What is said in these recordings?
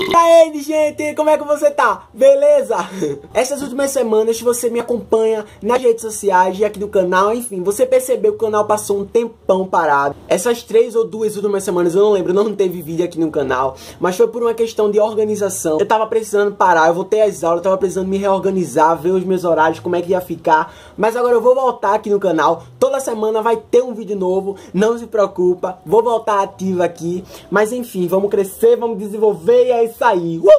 E aí, gente, como é que você tá? Beleza? Essas últimas semanas, se você me acompanha nas redes sociais e aqui no canal, enfim, você percebeu que o canal passou um tempão parado. Essas 3 ou 2 últimas semanas, eu não lembro, não teve vídeo aqui no canal, mas foi por uma questão de organização. Eu tava precisando parar, eu voltei às aulas, eu tava precisando me reorganizar, ver os meus horários, como é que ia ficar. Mas agora eu vou voltar aqui no canal, toda semana vai ter um vídeo novo, não se preocupa, vou voltar ativo aqui. Mas enfim, vamos crescer, vamos desenvolver e é isso aí. Uhul!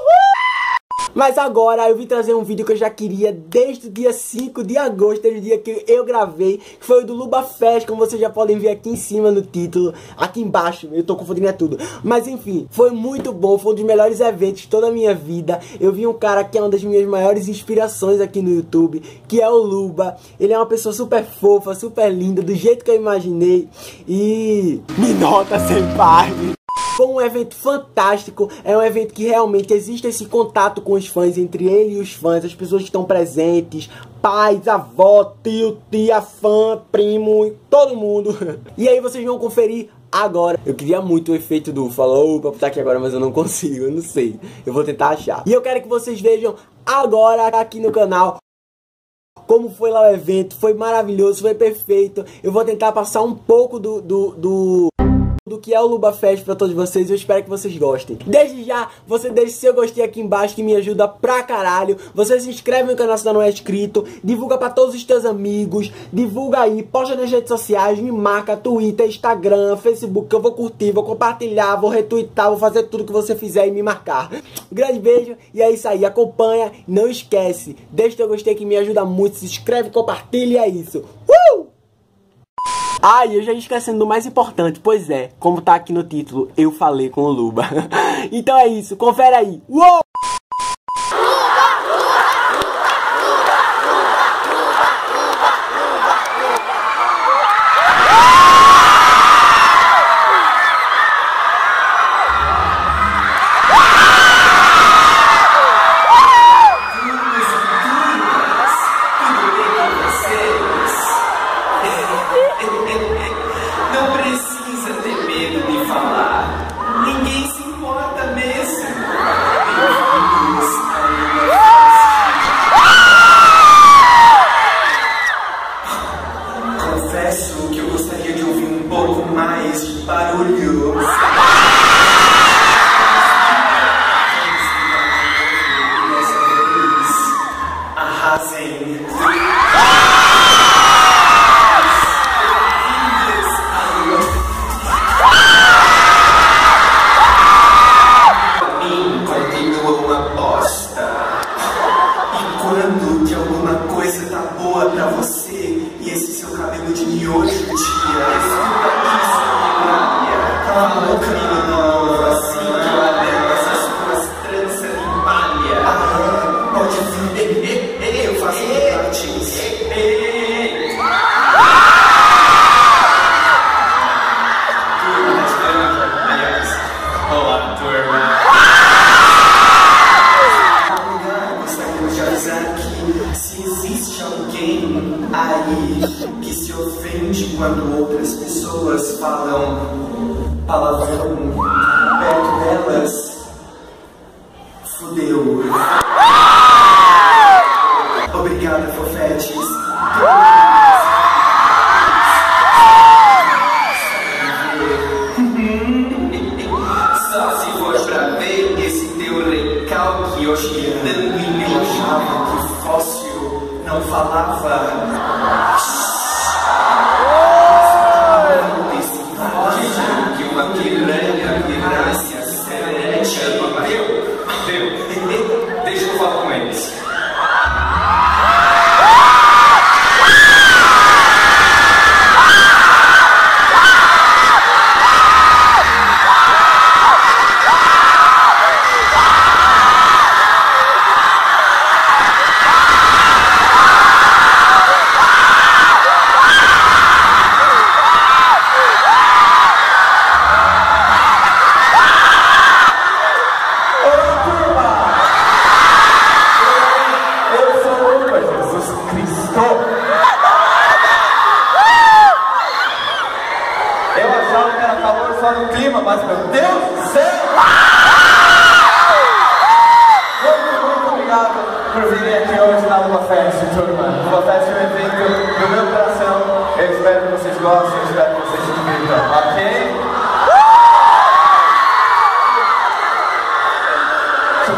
Mas agora eu vim trazer um vídeo que eu já queria desde o dia 5 de agosto, desde o dia que eu gravei, que foi o do Luba Fest, como vocês já podem ver aqui em cima no título, aqui embaixo, eu tô confundindo é tudo. Mas enfim, foi muito bom, foi um dos melhores eventos de toda a minha vida. Eu vi um cara que é uma das minhas maiores inspirações aqui no YouTube, que é o Luba. Ele é uma pessoa super fofa, super linda, do jeito que eu imaginei. E... me nota, senpai! Foi um evento fantástico, é um evento que realmente existe esse contato com os fãs, entre ele e os fãs, as pessoas que estão presentes, pais, avó, tio, tia, fã, primo, todo mundo. E aí vocês vão conferir agora. Eu queria muito o efeito do falou pra botar aqui agora, mas eu não consigo, eu não sei. Eu vou tentar achar. E eu quero que vocês vejam agora aqui no canal como foi lá o evento. Foi maravilhoso, foi perfeito. Eu vou tentar passar um pouco do que é o Luba Fest pra todos vocês. Eu espero que vocês gostem. Desde já, você deixa seu gostei aqui embaixo, que me ajuda pra caralho. Você se inscreve no canal se ainda não é inscrito, divulga pra todos os teus amigos, divulga aí, posta nas redes sociais, me marca, Twitter, Instagram, Facebook, que eu vou curtir, vou compartilhar, vou retweetar, vou fazer tudo que você fizer e me marcar. Um grande beijo e é isso aí, acompanha, não esquece, deixa teu gostei que me ajuda muito, se inscreve, compartilha e é isso. Ah, e eu já ia esquecendo do mais importante, pois é, como tá aqui no título, eu falei com o Luba. Então é isso, confere aí. Uou! Não precisa ter medo de falar. Ninguém se importa mesmo. Confesso que eu gostaria de ouvir um pouco mais de barulho. Dessa vez, arrasem. Quando que alguma coisa tá boa pra você e esse seu cabelo de miojo, tia, escuta isso, Maria. Cala a boca, menino, assim que eu adoro essas suas tranças de palha. Ah, pode vir, eu faço grátis. Olá, turma. Se existe alguém aí que se ofende quando outras pessoas falam palavrão perto delas, fudeu. Obrigada, fofetes. Só se for pra ver esse teu recalque hospedando em mim. Eu achava que fóssil não falava. Que uma piranha virasse a serete. Deu. Deixa eu falar com eles.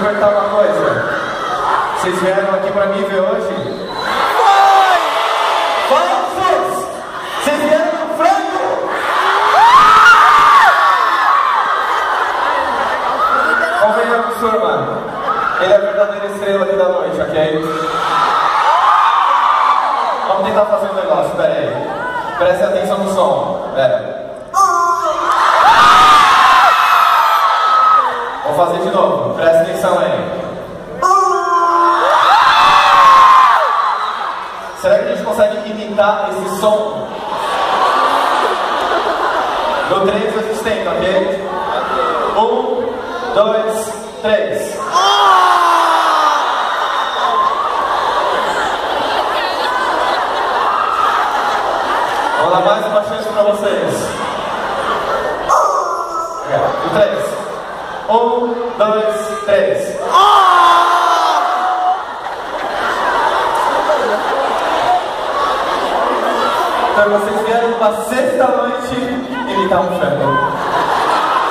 perguntar uma coisa. Vocês vieram aqui pra me ver hoje? Falsos! Vocês vieram no frango? Convenhamos, turma. Ele é a verdadeira estrela aqui da noite, ok? Vamos tentar fazer um negócio, pera aí. Preste atenção no som. Pera. Vou fazer de novo. Preste atenção aí. Será que a gente consegue imitar esse som? No 3 a gente tenta, ok? 1, 2, 3. Vou dar mais uma chance pra vocês. No 3. 1, 2, 3. Então vocês vieram pra sexta-noite imitar um frango.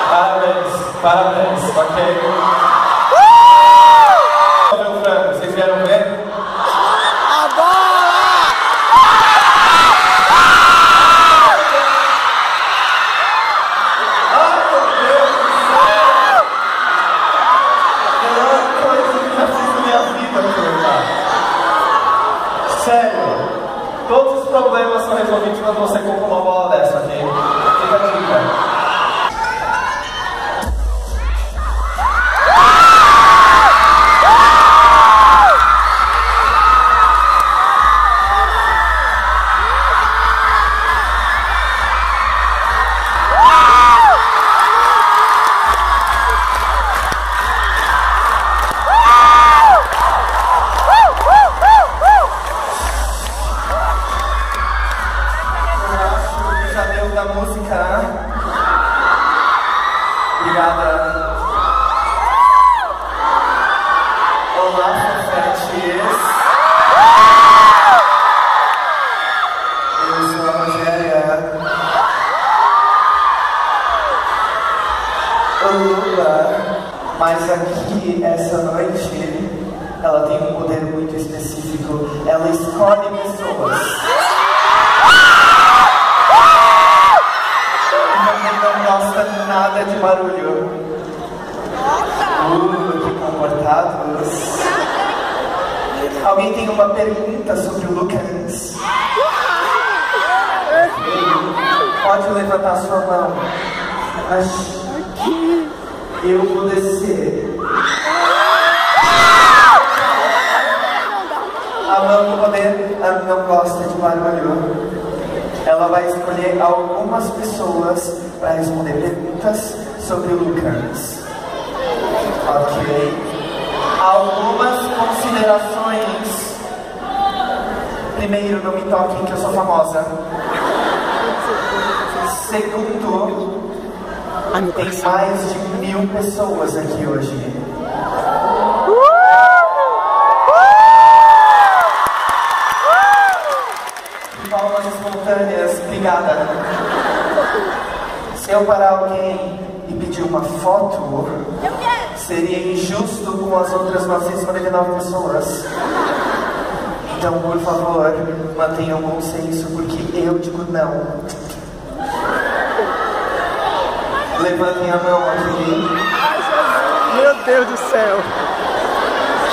Parabéns, parabéns, ok? Vamos ver o frango, vocês vieram ver? Sério, todos os problemas são resolvidos quando você compra uma bola dessa, ok? Fica a dica. Da música. Obrigada. Olá, fofetes. Eu sou a Rogéria. Olá. Mas aqui, essa noite, ela tem um poder muito específico. Ela escolhe pessoas. Não gosta nada de barulho. Que comportados. Alguém tem uma pergunta sobre o Lucas? Pode levantar sua mão. Eu vou descer. A mão do poder não gosta de barulho. Ela vai escolher algumas pessoas para responder perguntas sobre o Lucas. Ok. Algumas considerações. Primeiro, não me toquem que eu sou famosa. Segundo, tem mais de 1000 pessoas aqui hoje. Palmas espontâneas, obrigada. Se eu parar alguém e pedir uma foto, seria injusto com as outras 999 pessoas. Então, por favor, mantenham o bom senso, porque eu digo não. Levantem a mão aqui. Meu Deus do céu!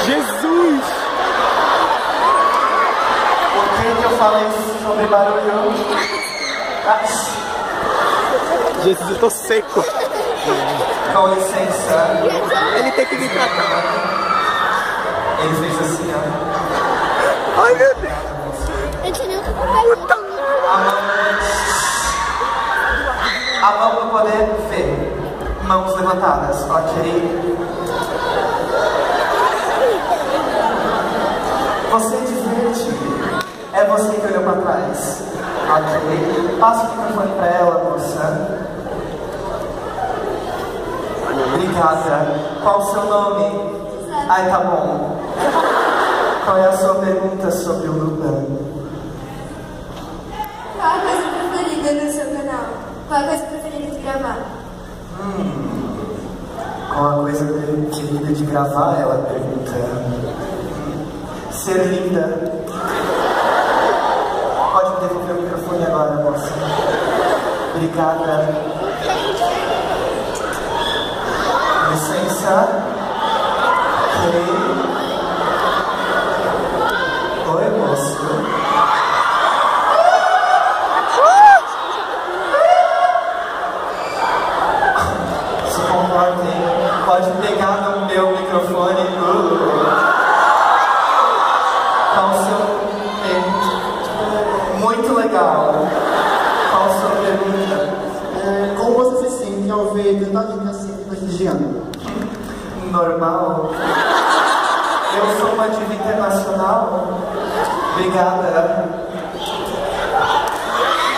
Jesus! Por que eu falei sobre barulho? Jesus, eu tô seco. Com licença. Ele tem que vir pra cá. Ele fez assim, ó. Ai, meu Deus. Puta. A mão para poder ver. Mãos levantadas, ok? Você diverte. É você que olhou para trás. Ok? Passa o microfone para ela, moça. Obrigada. Qual o seu nome? Ai, tá bom. Qual é a sua pergunta sobre o Luban? Qual a coisa preferida no seu canal? Qual a coisa preferida de gravar? Qual a coisa preferida de gravar? Ela pergunta. Ser linda. Pode me devolver o microfone agora, moça. Obrigada. Licença. Oi, moço. Se comportem. Pode pegar no meu microfone. Qual o seu... Muito legal. Qual a sua pergunta? Como você se sente ao ver tanta gente assim prestigiando? Normal. Eu sou uma diva internacional. Obrigada.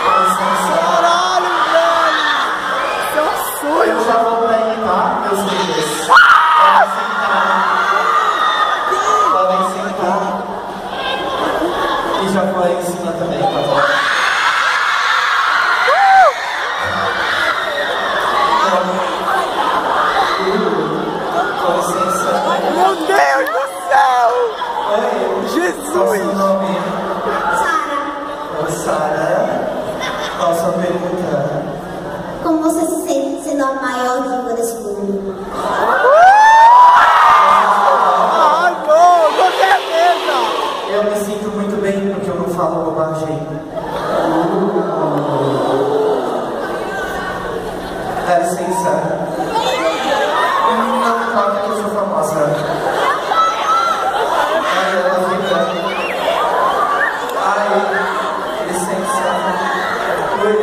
Com licença. Caralho, velho! Seu sonho! Eu já vou pra aí, tá, meus filhos? Podem sentar. E já vou aí em cima também, tá bom? Com licença. Meu Deus do céu! Oi. Jesus! Qual o seu nome? Oi, Sara. Qual a sua pergunta? Como você se sente sendo a maior diva desse mundo? Ai, bom, com certeza! Eu me sinto muito bem porque eu não falo bobagem. Dá licença. Não importa que eu sou famosa. Ai, ela vibra. Ai, licença. Oi.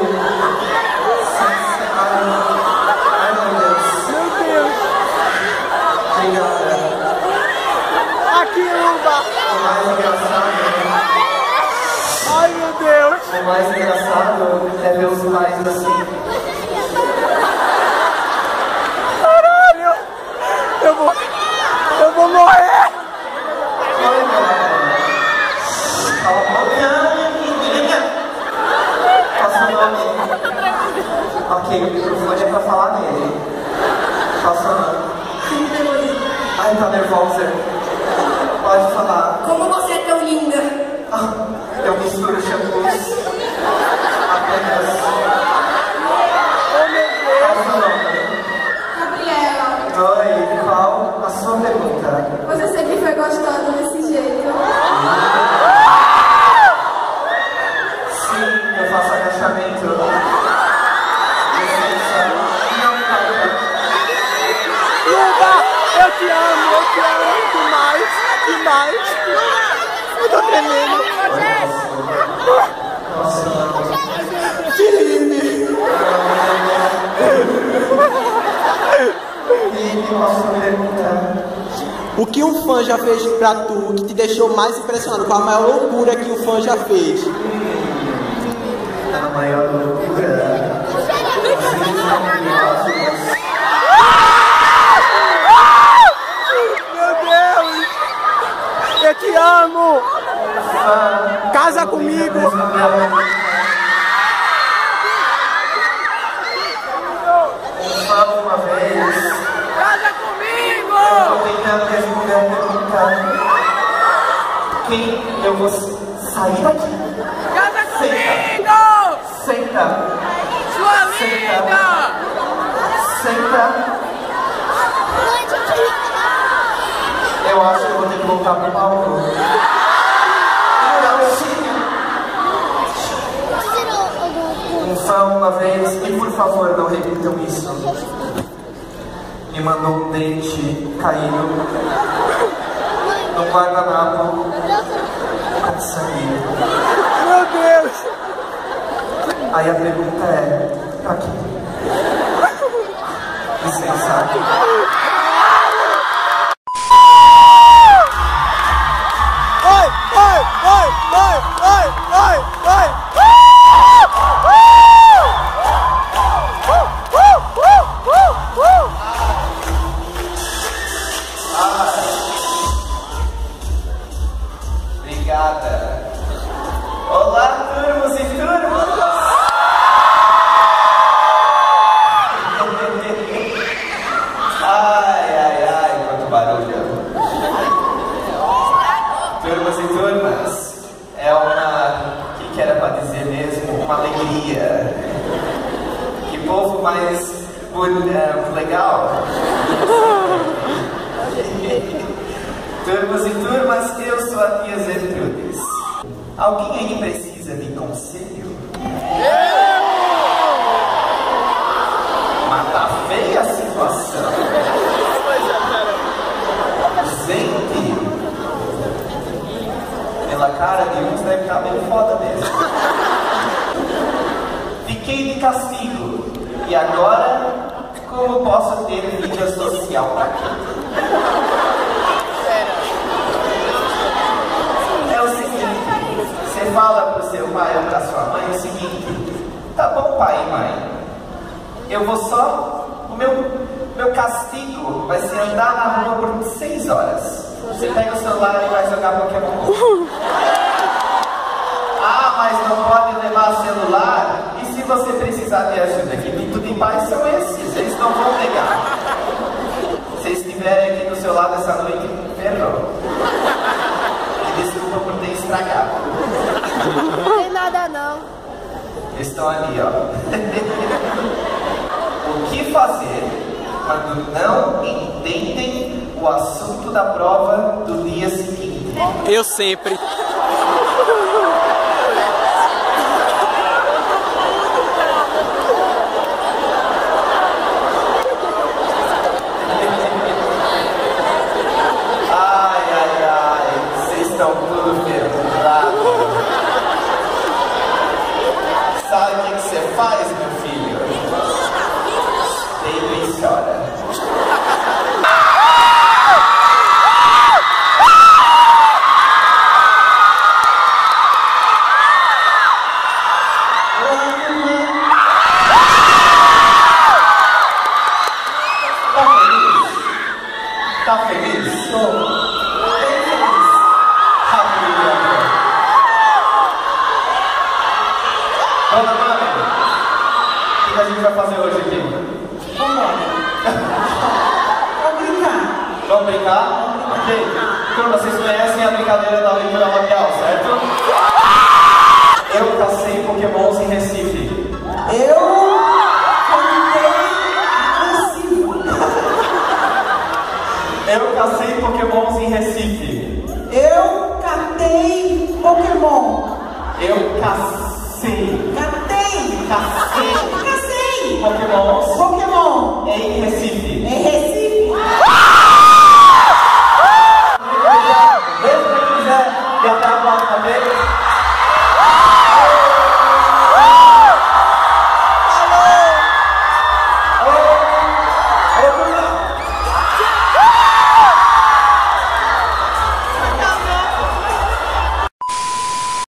Licença. Ai, meu Deus. Meu Deus! Obrigada. Aqui, Uba! O mais engraçado. Ai, meu Deus! O mais engraçado é ver os pais assim. Caralho! Eu vou morrer! Oi, galera. Cala a boca. Qual o seu nome? Ok, o microfone é pra falar nele. Qual o seu nome? Ai, tá nervosa. Pode falar. Como você é tão linda? Eu misturo shampoos. Apenas. Oh, meu Qual o Deus! seu nome? Gabriela, Oi, qual a sua pergunta? você sempre foi gostosa desse jeito. Sim, eu faço agachamento. Licença. Não, Uba, eu te amo demais, demais. Eu tô tremendo. nossa. Felipe! E qual a sua pergunta? O que um fã já fez pra tu que te deixou mais impressionado? Qual a maior loucura que o fã já fez? A maior loucura. Vocês são maravilhosos. Meu Deus! Eu te amo! Casa comigo! Uma vez. Casa comigo! Eu tô tentando responder a pergunta. Quem eu vou sair daqui? Casa comigo! Senta. Sua linda! Senta. Eu acho que eu vou ter que voltar pro palco. Não, sim. Um fã uma vez, e por favor não repitam isso. Me mandou um dente caído no guardanapo com sangue. Meu Deus! Aí a pergunta é, pra quê? Licença. Oi, oi, oi, oi, oi, oi, oi! Obrigada. Olá, turmos e turmas. Ai, turmas e turmas, eu sou a tia Gertrudes. Alguém aí precisa de conselho? Mas tá feia a situação. Gente, pela cara de uns deve estar bem foda mesmo. Fiquei de castigo. E agora, como posso ter mídia social pra quê? É o seguinte, você fala pro seu pai ou pra sua mãe o seguinte: tá bom, pai e mãe, eu vou só... O meu castigo vai ser andar na rua por 6 horas. Você pega o celular e vai jogar Pokémon. Ah, mas não pode levar celular? E se você precisar de ajuda? Que tipo de pais são esses? Eles não vão pegar. Se estiverem aqui do seu lado essa noite, ferrou. E desculpa por ter estragado. Não tem nada não. Estão ali, ó. O que fazer quando não entendem o assunto da prova do dia seguinte? Eu sempre. Vocês estão tudo ferrados. Sabe o que você faz, meu filho? Deita e chora. Tá feliz? Estou bem feliz. Rápido, Dona Mãe, o que a gente vai fazer hoje aqui? Vamos brincar. Vamos brincar? Ok. Turma, vocês conhecem a brincadeira da leitura labial, certo? Eu cacei Pokémons em Recife. Eu cantei Eu cacei Pokémons em Recife. Eu catei Pokémon. Eu cacei Catei. Cacei Cacei. Pokémons Pokémon. em Recife.